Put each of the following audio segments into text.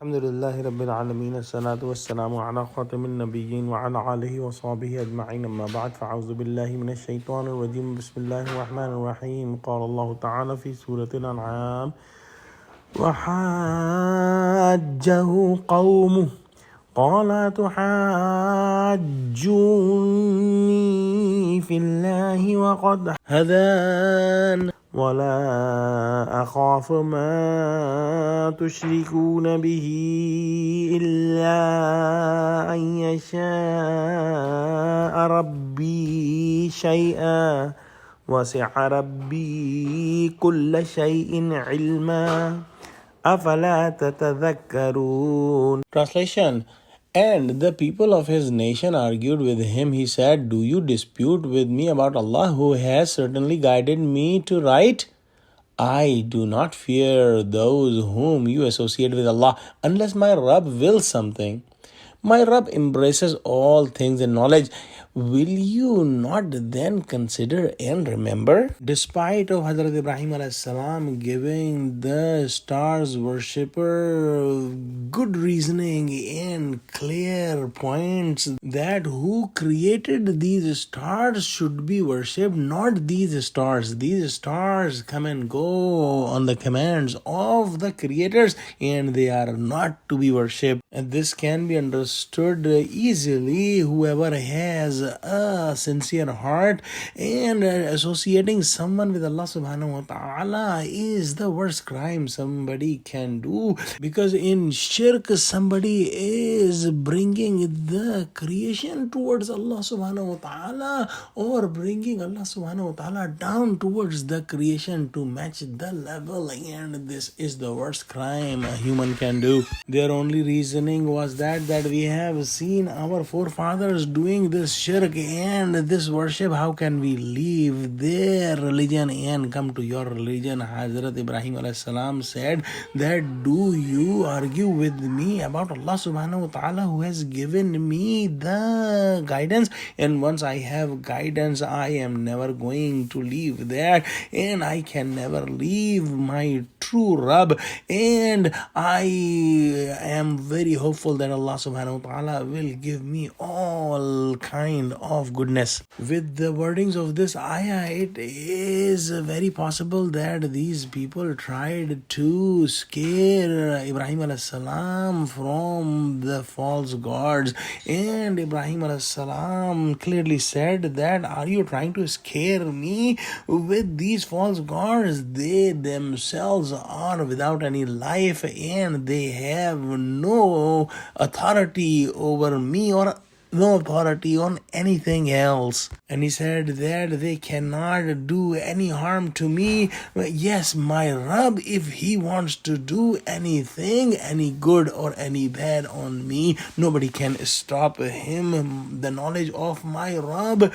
Alhamdulillahi Rabbil Alameen, as-salatu was-salamu ala khatamin nabiyyin wa ala alihi wa sahbihi ajma'in, amma ba'd, fa'awzu billahi minash shaitanir rajim, bismillahir rahmanir rahim. Qala Allah ta'ala fi Surah Al-Anaam, wa hajjahu qawmuhu qala tuhajjuni fillahi wa qad hadan ولا أخاف ما تشركون به إلا أن يشاء ربي شيئا وسع ربي كل شيء علما أفلا تتذكرون. Translation. And the people of his nation argued with him. He said, "Do you dispute with me about Allah, who has certainly guided me to right? I do not fear those whom you associate with Allah, unless my Rabb wills something. My Rabb embraces all things in knowledge. Will you not then consider and remember?" Despite of Hazrat Ibrahim alayhi salam giving the stars worshipper good reasoning and clear points that who created these stars should be worshipped, not these stars. These stars come and go on the commands of the creators and they are not to be worshipped. And this can be understood easily. Whoever has a sincere heart and associating someone with Allah subhanahu wa ta'ala is the worst crime somebody can do, because in shirk somebody is bringing the creation towards Allah subhanahu wa ta'ala or bringing Allah subhanahu wa ta'ala down towards the creation to match the level, and this is the worst crime a human can do. Their only reasoning was that we have seen our forefathers doing this shirk and this worship. How can we leave their religion and come to your religion? Hazrat Ibrahim alayhi salam said that, "Do you argue with me about Allah subhanahu wa ta'ala, who has given me the guidance? And once I have guidance, I am never going to leave that, and I can never leave my true Rabb, and I am very hopeful that Allah subhanahu wa ta'ala will give me all kind of goodness." With the wordings of this ayah, it is very possible that these people tried to scare Ibrahim alayhi salam from the false gods, and Ibrahim alayhi salam clearly said that, "Are you trying to scare me with these false gods? They themselves are without any life and they have no authority over me or no authority on anything else." And he said that they cannot do any harm to me. Yes, my Rabb, if he wants to do anything, any good or any bad on me, nobody can stop him. The knowledge of my Rabb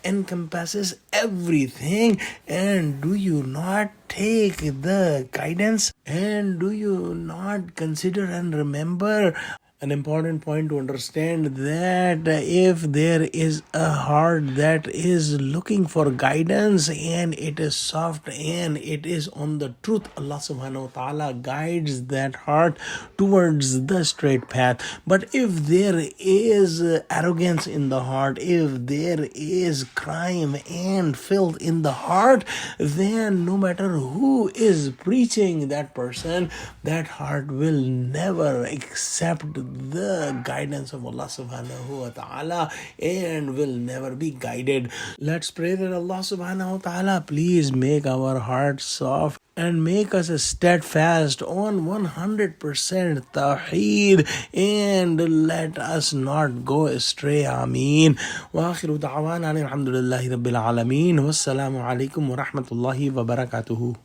encompasses everything. And do you not take the guidance? And do you not consider and remember? An important point to understand that if there is a heart that is looking for guidance and it is soft and it is on the truth, Allah subhanahu wa ta'ala guides that heart towards the straight path. But if there is arrogance in the heart, if there is crime and filth in the heart, then no matter who is preaching that person, that heart will never accept the guidance of Allah subhanahu wa ta'ala and will never be guided. Let's pray that Allah subhanahu wa ta'ala please make our hearts soft and make us steadfast on 100% tawheed and let us not go astray. Ameen. Wa akhiru da'wana alhamdulillahi rabbil alameen. Wassalamu alaikum wa rahmatullahi wa barakatuhu.